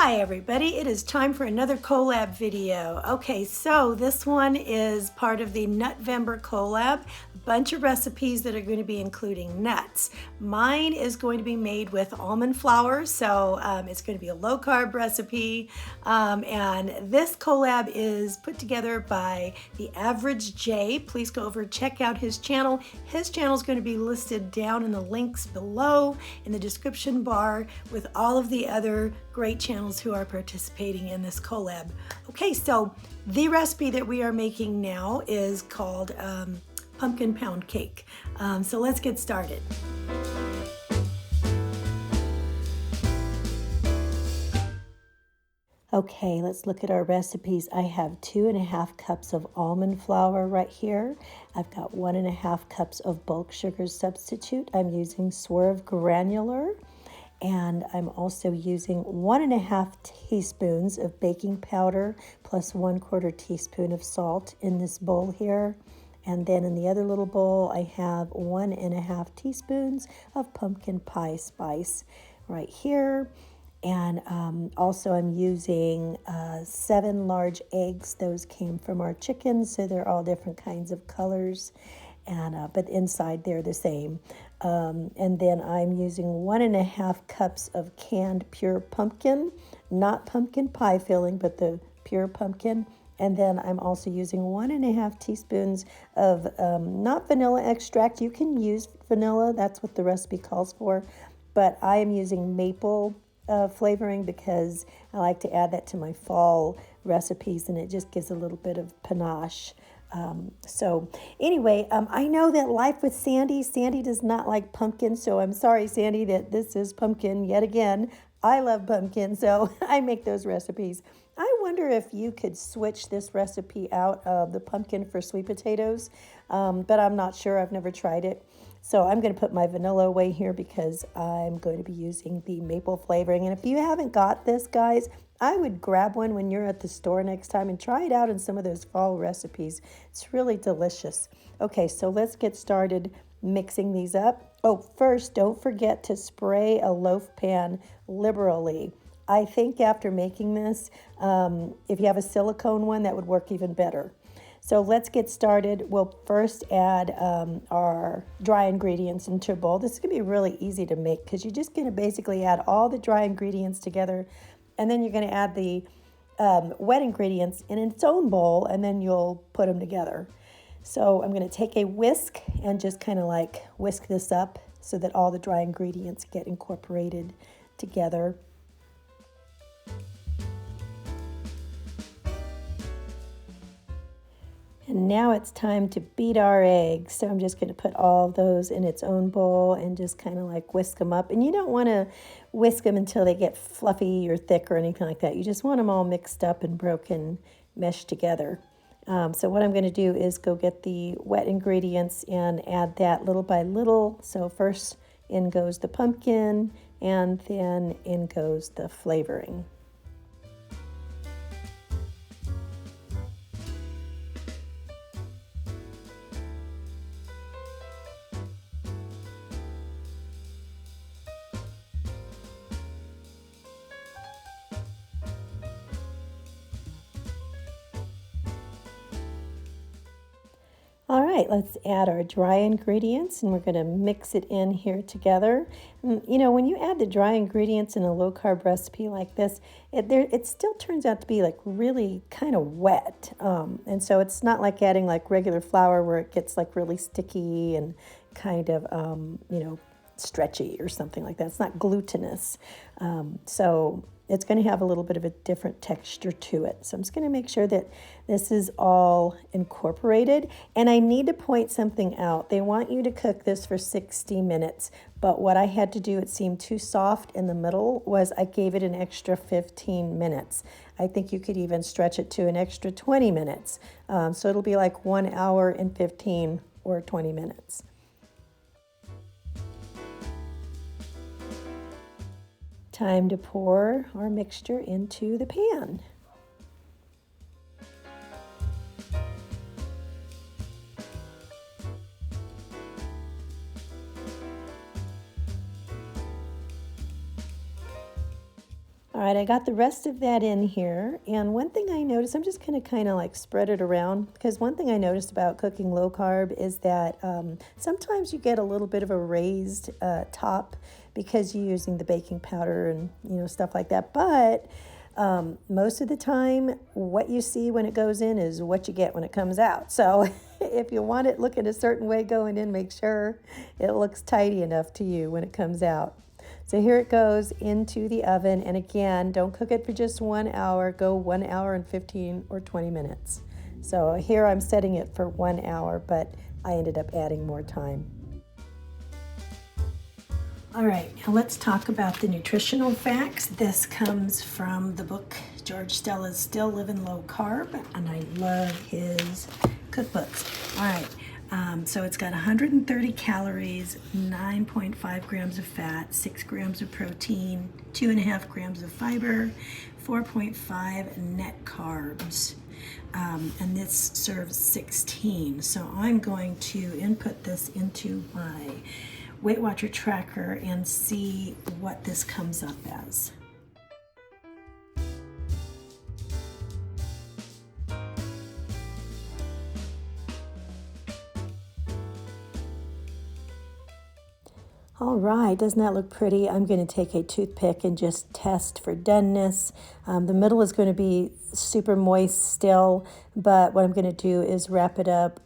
Hi everybody, it is time for another collab video. Okay, so this one is part of the Nutvember collab, a bunch of recipes that are going to be including nuts. Mine is going to be made with almond flour, so it's going to be a low carb recipe. And this collab is put together by the Average J. Please go over and check out his channel. His channel is going to be listed down in the links below in the description bar with all of the other great channels who are participating in this collab. Okay, so the recipe that we are making now is called pumpkin pound cake. So let's get started. Okay, let's look at our recipes. I have 2.5 cups of almond flour right here. I've got 1.5 cups of bulk sugar substitute. I'm using Swerve granular. And I'm also using 1.5 teaspoons of baking powder plus 1/4 teaspoon of salt in this bowl here. And then in the other little bowl, I have 1.5 teaspoons of pumpkin pie spice right here. And also I'm using 7 large eggs. Those came from our chickens, so they're all different kinds of colors. And but inside they're the same. And then I'm using 1.5 cups of canned pure pumpkin, not pumpkin pie filling, but the pure pumpkin. And then I'm also using 1.5 teaspoons of not vanilla extract. You can use vanilla, that's what the recipe calls for, but I am using maple flavoring because I like to add that to my fall recipes, and it just gives a little bit of panache. So anyway, I know that life with Sandy does not like pumpkin, so I'm sorry, Sandy, that this is pumpkin yet again. I love pumpkin, so I make those recipes. I wonder if you could switch this recipe out of the pumpkin for sweet potatoes, but I'm not sure. I've never tried it. So I'm going to put my vanilla away here because I'm going to be using the maple flavoring. And if you haven't got this, guys, I would grab one when you're at the store next time and try it out in some of those fall recipes. It's really delicious. Okay, so let's get started mixing these up. Oh, first, don't forget to spray a loaf pan liberally. I think after making this, if you have a silicone one, that would work even better. So let's get started. We'll first add our dry ingredients into a bowl. This is going to be really easy to make because you're just going to basically add all the dry ingredients together, and then you're going to add the wet ingredients in its own bowl, and then you'll put them together. So I'm going to take a whisk and just kind of like whisk this up so that all the dry ingredients get incorporated together. And now it's time to beat our eggs. So I'm just going to put all of those in its own bowl and just kind of like whisk them up. And you don't want to whisk them until they get fluffy or thick or anything like that. You just want them all mixed up and broken, meshed together. So what I'm going to do is go get the wet ingredients and add that little by little. So first in goes the pumpkin, and then in goes the flavoring. All right, let's add our dry ingredients, and we're going to mix it in here together. You know, when you add the dry ingredients in a low-carb recipe like this, it still turns out to be like really kind of wet. And so it's not like adding like regular flour where it gets like really sticky and kind of, stretchy or something like that. It's not glutinous. So it's going to have a little bit of a different texture to it. So I'm just going to make sure that this is all incorporated. And I need to point something out. They want you to cook this for 60 minutes. But what I had to do, it seemed too soft in the middle, was I gave it an extra 15 minutes. I think you could even stretch it to an extra 20 minutes. So it'll be like 1 hour and 15 or 20 minutes. Time to pour our mixture into the pan. All right, I got the rest of that in here. And one thing I noticed, I'm just going to kind of like spread it around, because one thing I noticed about cooking low carb is that sometimes you get a little bit of a raised top because you're using the baking powder and stuff like that. But most of the time, what you see when it goes in is what you get when it comes out. So if you want it looking a certain way going in, make sure it looks tidy enough to you when it comes out. So here it goes into the oven, and again, don't cook it for just 1 hour, go 1 hour and 15 or 20 minutes. So here I'm setting it for 1 hour, but I ended up adding more time. All right, now let's talk about the nutritional facts. This comes from the book George Stella's Still Living Low Carb, and I love his cookbooks. All right. So it's got 130 calories, 9.5 grams of fat, 6 grams of protein, 2.5 grams of fiber, 4.5 net carbs, and this serves 16. So I'm going to input this into my Weight Watcher tracker and see what this comes up as. All right, doesn't that look pretty? I'm going to take a toothpick and just test for doneness. The middle is going to be super moist still, but what I'm going to do is wrap it up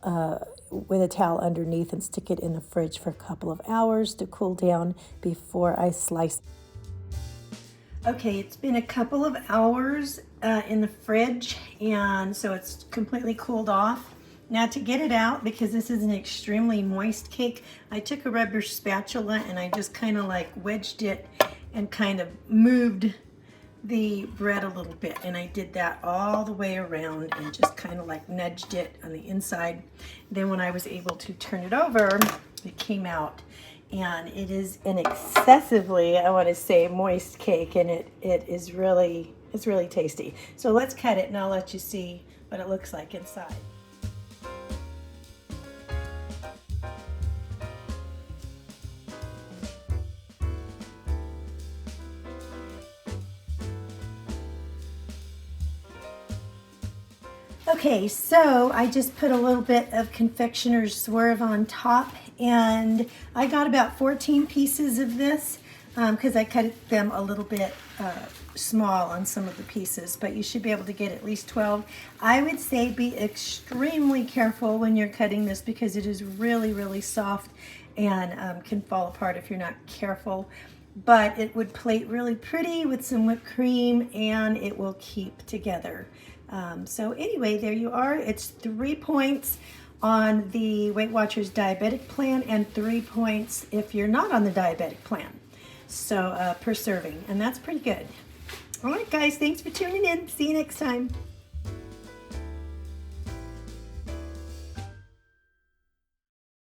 with a towel underneath and stick it in the fridge for a couple of hours to cool down before I slice. Okay, it's been a couple of hours in the fridge, and so it's completely cooled off. Now to get it out, because this is an extremely moist cake, I took a rubber spatula and I just kind of like wedged it and kind of moved the bread a little bit. And I did that all the way around and just kind of like nudged it on the inside. Then when I was able to turn it over, it came out. And it is an excessively, I want to say, moist cake, and it's really tasty. So let's cut it and I'll let you see what it looks like inside. Okay, so I just put a little bit of confectioner's Swerve on top, and I got about 14 pieces of this because I cut them a little bit small on some of the pieces, but you should be able to get at least 12. I would say be extremely careful when you're cutting this because it is really soft and can fall apart if you're not careful. But it would plate really pretty with some whipped cream, and it will keep together. So anyway, there you are. It's 3 points on the Weight Watchers diabetic plan and 3 points if you're not on the diabetic plan. So per serving, and that's pretty good. All right, guys, thanks for tuning in. See you next time.